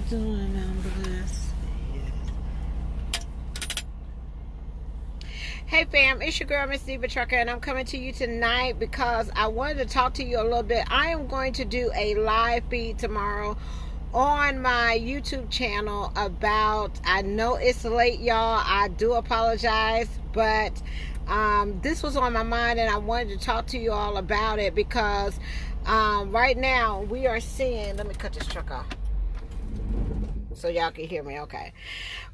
doing? I'm blessed. Hey fam, it's your girl Miss Diva Trucker, and I'm coming to you tonight because I wanted to talk to you a little bit. I am going to do a live feed tomorrow on my YouTube channel about, I know it's late, y'all. I do apologize, but this was on my mind and I wanted to talk to you all about it because right now we are seeing, let me cut this truck off so y'all can hear me okay.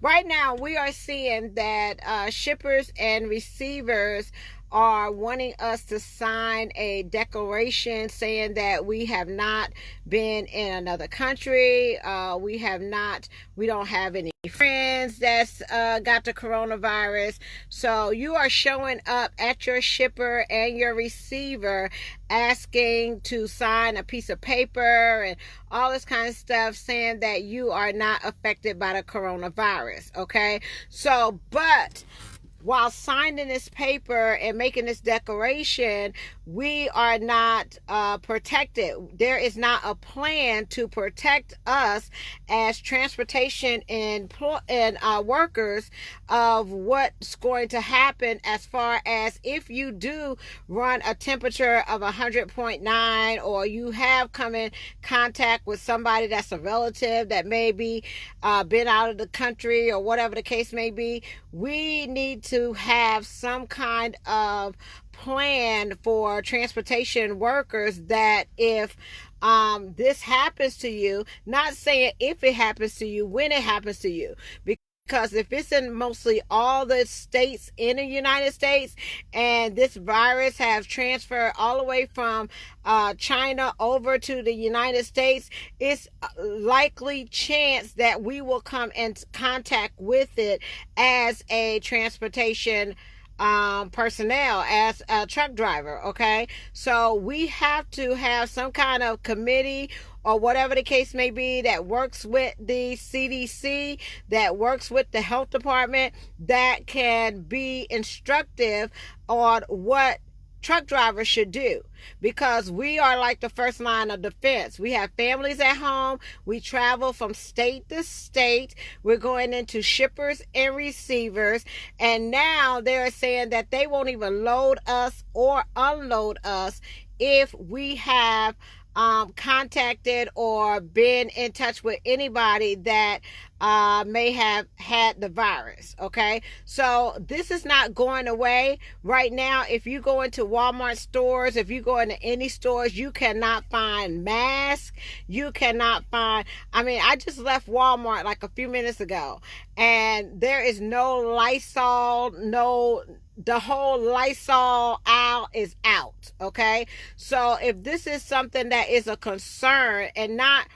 Right now we are seeing that shippers and receivers are wanting us to sign a declaration saying that we have not been in another country. We don't have any friends that's got the coronavirus. So you are showing up at your shipper and your receiver asking to sign a piece of paper and all this kind of stuff saying that you are not affected by the coronavirus. Okay. So, but while signing this paper and making this declaration, we are not protected. There is not a plan to protect us as transportation and workers of what's going to happen as far as if you do run a temperature of 100.9 or you have come in contact with somebody that's a relative that may be been out of the country or whatever the case may be. We need to have some kind of plan for transportation workers that if this happens to you, not saying if it happens to you, when it happens to you, because if it's in mostly all the states in the United States and this virus has transferred all the way from China over to the United States, it's likely chance that we will come in contact with it as a transportation personnel, as a truck driver. Okay, so we have to have some kind of committee or whatever the case may be that works with the CDC, that works with the health department, that can be instructive on what truck drivers should do, because we are like the first line of defense. We have families at home. We travel from state to state. We're going into shippers and receivers, and now they're saying that they won't even load us or unload us if we have contacted or been in touch with anybody that may have had the virus. Okay, so this is not going away right now. If you go into Walmart stores, if you go into any stores, you cannot find masks. You cannot find, I just left Walmart like a few minutes ago and there is no Lysol, the whole Lysol aisle is out. Okay, so if this is something that is a concern and not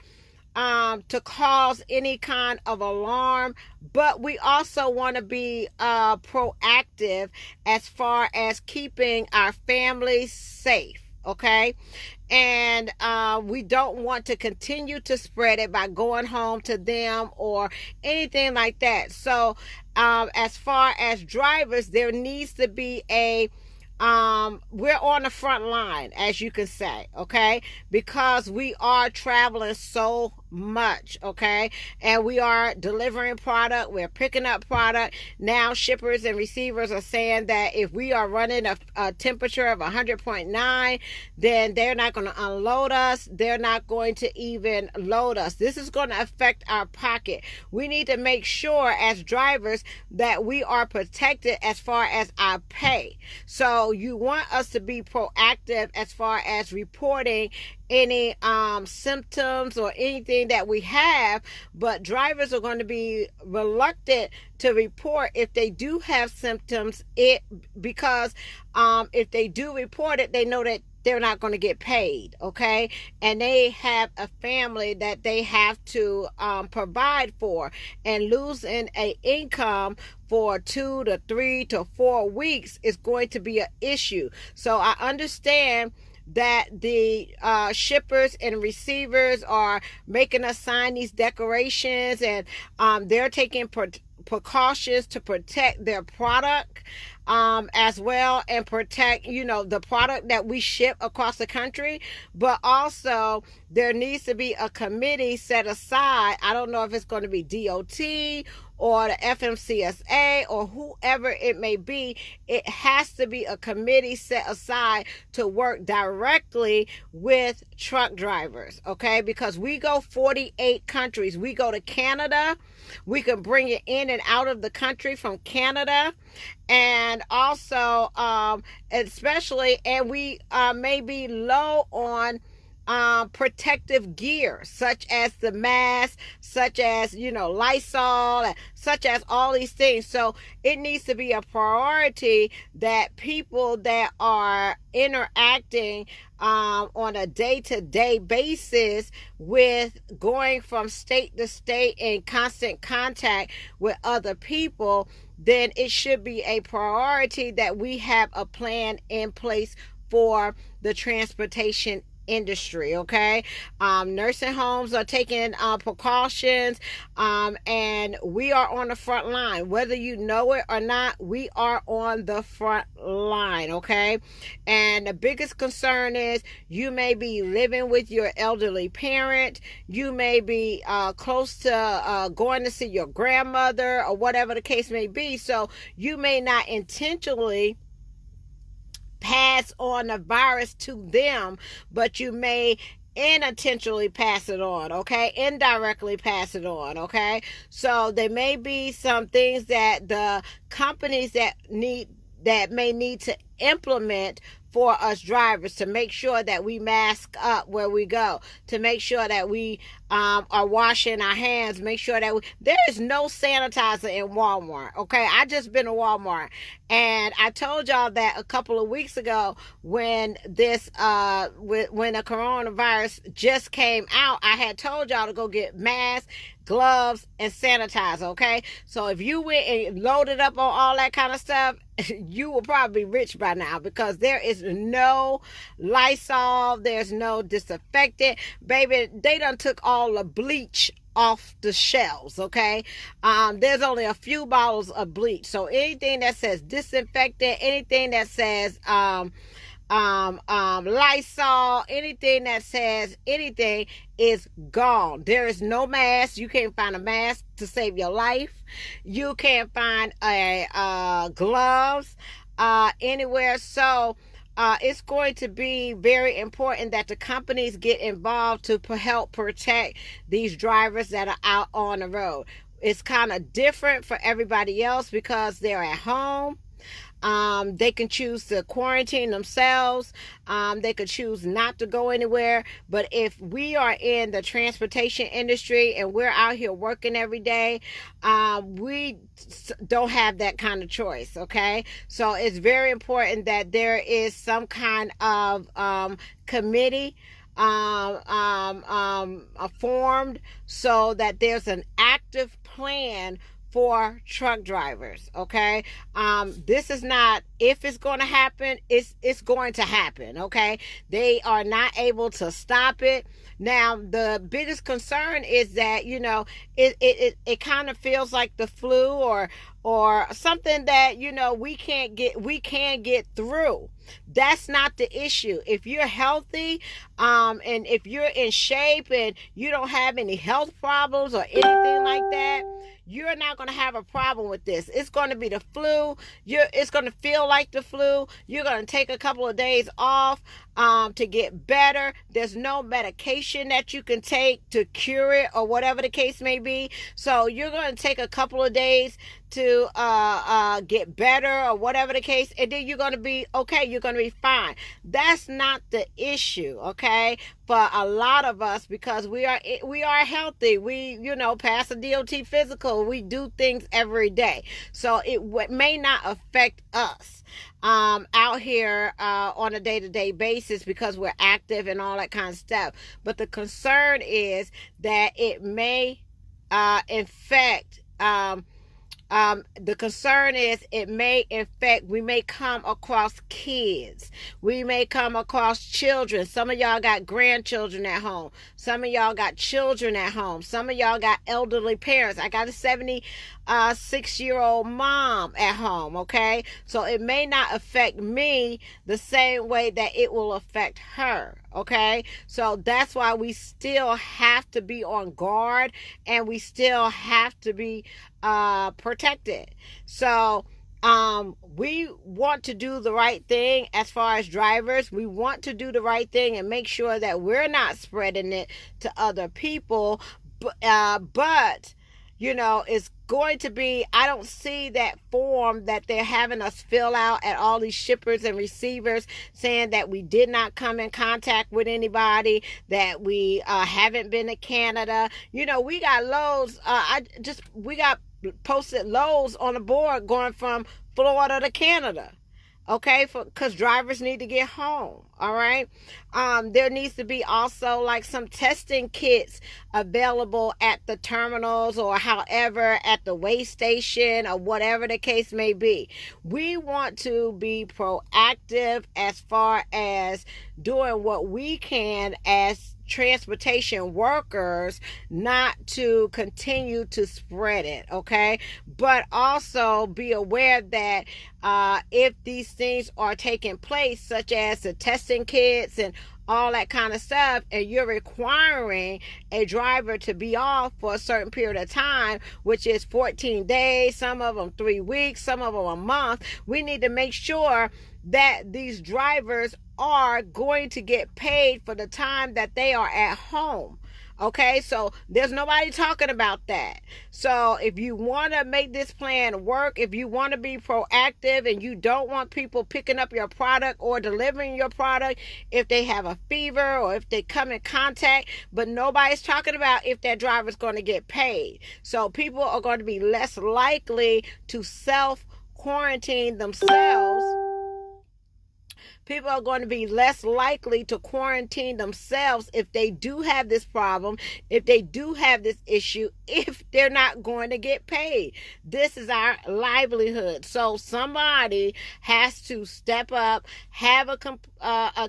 to cause any kind of alarm, but we also want to be proactive as far as keeping our families safe. Okay, and we don't want to continue to spread it by going home to them or anything like that. So as far as drivers, there needs to be we're on the front line, as you can say, okay, because we are traveling so much, okay, and we are delivering product, we're picking up product. Now shippers and receivers are saying that if we are running a temperature of 100.9, then they're not going to unload us, they're not going to even load us. This is going to affect our pocket. We need to make sure as drivers that we are protected as far as our pay. So you want us to be proactive as far as reporting any symptoms or anything that we have, but drivers are going to be reluctant to report if they do have symptoms, because if they do report it, they know that they're not going to get paid, okay, and they have a family that they have to provide for, and losing an income for 2 to 3 to 4 weeks is going to be an issue. So I understand that the shippers and receivers are making us sign these declarations, and they're taking precautions to protect their product. as well, and protect, the product that we ship across the country. But also there needs to be a committee set aside. I don't know if it's going to be DOT or the FMCSA or whoever it may be. It has to be a committee set aside to work directly with truck drivers, okay? Because we go 48 countries. We go to Canada. We can bring it in and out of the country from Canada. And also, especially, and we may be low on protective gear, such as the mask, such as, Lysol, such as all these things. So it needs to be a priority that people that are interacting on a day-to-day basis with going from state to state in constant contact with other people, then it should be a priority that we have a plan in place for the transportation industry, okay? Nursing homes are taking precautions, and we are on the front line. Whether you know it or not, we are on the front line, okay? And the biggest concern is you may be living with your elderly parent. You may be close to going to see your grandmother or whatever the case may be. So you may not intentionally pass on the virus to them, but you may unintentionally pass it on, okay? Indirectly pass it on, okay? So there may be some things that the companies that may need to implement for us drivers, to make sure that we mask up where we go, to make sure that we are washing our hands, make sure that there is no sanitizer in Walmart, okay? I just been to Walmart, and I told y'all that a couple of weeks ago when this when the coronavirus just came out, I had told y'all to go get masks, gloves, and sanitizer, okay? So if you went and loaded up on all that kind of stuff, you will probably be rich by now, because there is no Lysol, there's no disinfectant. Baby, they done took all the bleach off the shelves, okay? There's only a few bottles of bleach. So anything that says disinfectant, anything that says Lysol, anything that says anything is gone. There is no mask. You can't find a mask to save your life. You can't find gloves anywhere. So it's going to be very important that the companies get involved to help protect these drivers that are out on the road. It's kind of different for everybody else because they're at home. They can choose to quarantine themselves. They could choose not to go anywhere. But if we are in the transportation industry and we're out here working every day, we don't have that kind of choice, okay? So it's very important that there is some kind of committee formed so that there's an active plan for truck drivers, okay? This is not if it's going to happen, it's going to happen, okay? They are not able to stop it. Now, the biggest concern is that, it kind of feels like the flu or something that, we can get through. That's not the issue. If you're healthy, and if you're in shape and you don't have any health problems or anything like that, you're not going to have a problem with this. It's going to be the flu. It's going to feel like the flu. You're going to take a couple of days off to get better. There's no medication that you can take to cure it or whatever the case may be. So you're going to take a couple of days to get better or whatever the case, and then you're going to be okay. You're going to be fine. That's not the issue, okay? For a lot of us, because we are healthy, we pass a DOT physical, we do things every day, so it may not affect us out here on a day-to-day basis because we're active and all that kind of stuff. But the concern is that it may infect The concern is it may infect, we may come across kids. We may come across children. Some of y'all got grandchildren at home. Some of y'all got children at home. Some of y'all got elderly parents. I got a 76-year-old mom at home, okay? So it may not affect me the same way that it will affect her, okay? So that's why we still have to be on guard, and we still have to be protected. So we want to do the right thing as far as drivers. We want to do the right thing and make sure that we're not spreading it to other people. But you know, it's going to be, I don't see that form that they're having us fill out at all these shippers and receivers saying that we did not come in contact with anybody, that we haven't been to Canada. You know, we got loads. We got posted loads on the board going from Florida to Canada. Okay, because drivers need to get home. All right. There needs to be also like some testing kits available at the terminals or however at the weigh station or whatever the case may be. We want to be proactive as far as doing what we can as transportation workers, not to continue to spread it, okay? But also be aware that if these things are taking place, such as the testing kits and all that kind of stuff, and you're requiring a driver to be off for a certain period of time, which is 14 days, some of them 3 weeks, some of them a month, we need to make sure that these drivers are going to get paid for the time that they are at home. Okay, so there's nobody talking about that. So if you want to make this plan work, if you want to be proactive and you don't want people picking up your product or delivering your product if they have a fever or if they come in contact, but nobody's talking about if that driver's going to get paid. So people are going to be less likely to self-quarantine themselves. People are going to be less likely to quarantine themselves if they do have this problem, if they do have this issue, if they're not going to get paid. This is our livelihood. So somebody has to step up, have a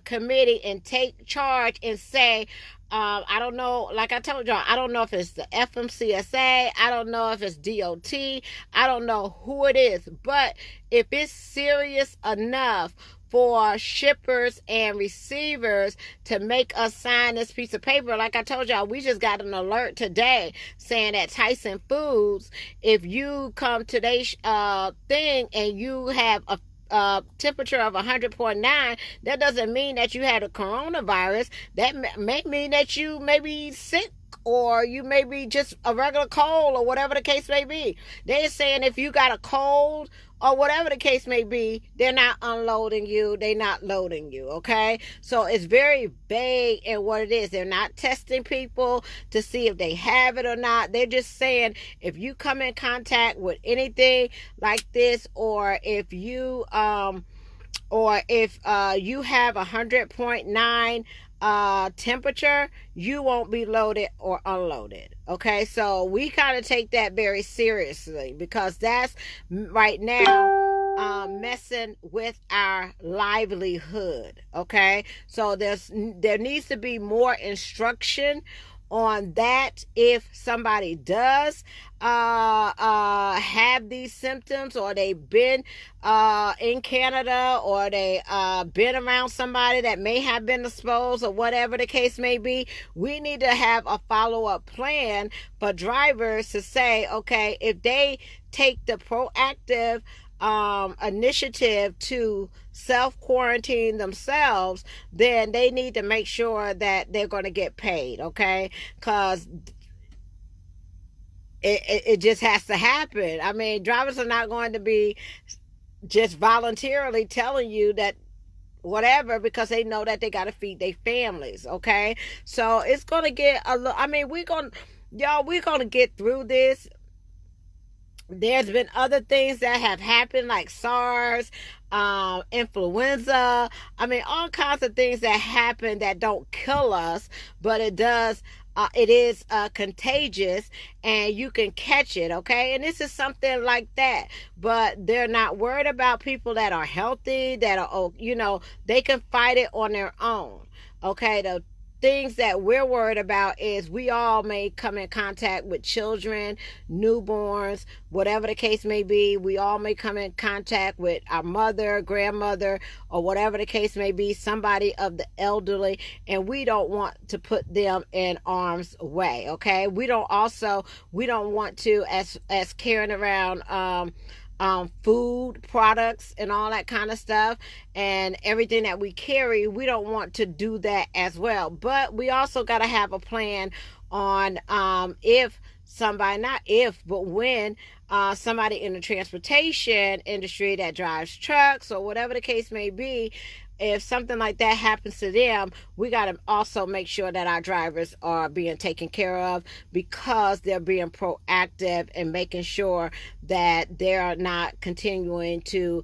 committee and take charge and say, I don't know, like I told y'all, I don't know if it's the FMCSA, I don't know if it's DOT, I don't know who it is, but if it's serious enough for shippers and receivers to make us sign this piece of paper. Like I told y'all, we just got an alert today saying that Tyson Foods, if you come to their thing and you have a temperature of 100.9, that doesn't mean that you had a coronavirus. That may mean that you may be sick, or you may be just a regular cold, or whatever the case may be. They're saying if you got a cold or whatever the case may be, they're not unloading you, they're not loading you, okay? So it's very vague in what it is. They're not testing people to see if they have it or not. They're just saying if you come in contact with anything like this, or if you have 100.9 temperature, you won't be loaded or unloaded. Okay, so we kind of take that very seriously, because that's right now messing with our livelihood. Okay, so there needs to be more instruction on that. If somebody does have these symptoms, or they've been in Canada, or they been around somebody that may have been exposed, or whatever the case may be, we need to have a follow-up plan for drivers to say, okay, if they take the proactive initiative to self-quarantine themselves, then they need to make sure that they're going to get paid, okay? Because it just has to happen. I mean, drivers are not going to be just voluntarily telling you that whatever, because they know that they got to feed their families, okay? So it's going to get we're going to get through this. There's been other things that have happened, like SARS, influenza. I mean, all kinds of things that happen that don't kill us, but it does it is contagious and you can catch it, okay? And this is something like that. But they're not worried about people that are healthy, that are, they can fight it on their own, okay? The things that we're worried about is we all may come in contact with children, newborns, whatever the case may be. We all may come in contact with our mother, grandmother, or whatever the case may be, somebody of the elderly, and we don't want to put them in harm's way, okay? We don't want to, as carrying around food products and all that kind of stuff and everything that we carry, we don't want to do that as well. But we also got to have a plan on if somebody, not if, but when somebody in the transportation industry that drives trucks or whatever the case may be, if something like that happens to them, we got to also make sure that our drivers are being taken care of, because they're being proactive and making sure that they're not continuing to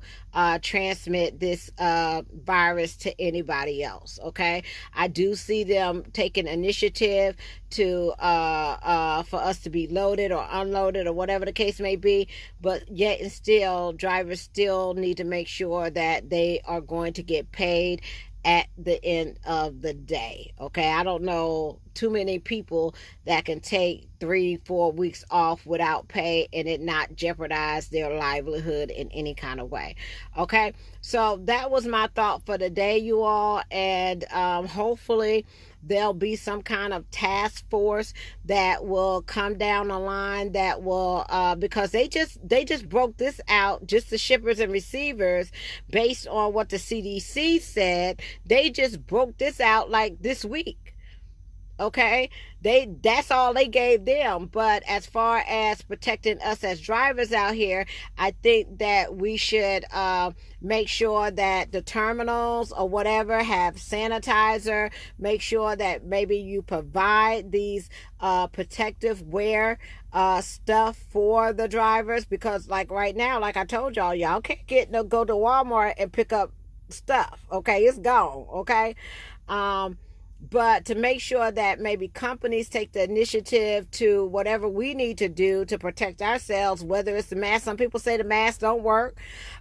transmit this virus to anybody else, okay? I do see them taking initiative to for us to be loaded or unloaded or whatever the case may be, but yet and still, drivers still need to make sure that they are going to get paid at the end of the day, okay? I don't know too many people that can take 3-4 weeks off without pay and it not jeopardize their livelihood in any kind of way, okay? So that was my thought for the day, you all, and hopefully there'll be some kind of task force that will come down the line that will because they just broke this out, just the shippers and receivers, based on what the CDC said. They just broke this out like this week, okay? That's all they gave them. But as far as protecting us as drivers out here, I think that we should make sure that the terminals or whatever have sanitizer. Make sure that maybe you provide these protective wear stuff for the drivers, because like right now, like I told y'all can't go to Walmart and pick up stuff, okay? It's gone, okay? But to make sure that maybe companies take the initiative to whatever we need to do to protect ourselves, whether it's the mask. Some people say the masks don't work.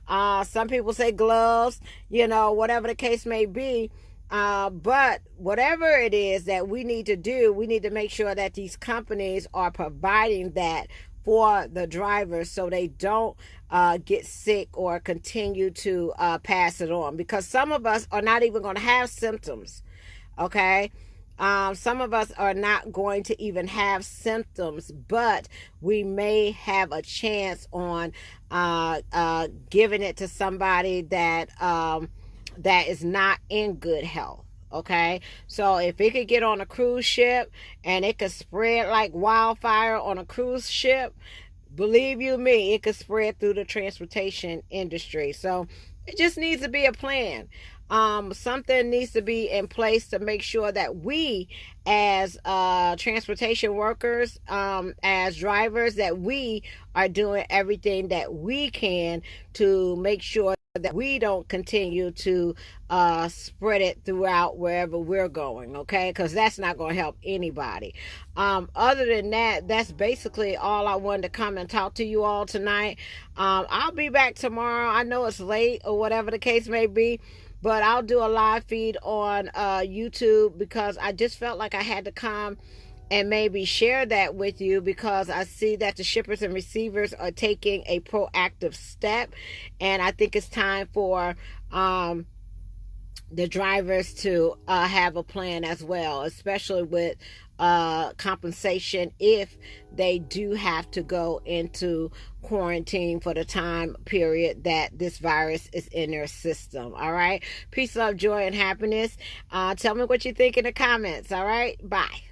Some people say gloves, whatever the case may be. But whatever it is that we need to do, we need to make sure that these companies are providing that for the drivers so they don't get sick or continue to pass it on. Because some of us are not even going to have symptoms. Okay, some of us are not going to even have symptoms, but we may have a chance on giving it to somebody that that is not in good health. Okay, so if it could get on a cruise ship and it could spread like wildfire on a cruise ship, believe you me, it could spread through the transportation industry. So it just needs to be a plan. Something needs to be in place to make sure that we as transportation workers, as drivers, that we are doing everything that we can to make sure that we don't continue to spread it throughout wherever we're going, okay? Because that's not going to help anybody. Other than that, that's basically all I wanted to come and talk to you all tonight. I'll be back tomorrow. I know it's late or whatever the case may be, but I'll do a live feed on YouTube, because I just felt like I had to come and maybe share that with you, because I see that the shippers and receivers are taking a proactive step, and I think it's time for the drivers to have a plan as well, especially with compensation if they do have to go into quarantine for the time period that this virus is in their system. All right, peace, love, joy, and happiness. Tell me what you think in the comments. All right, bye.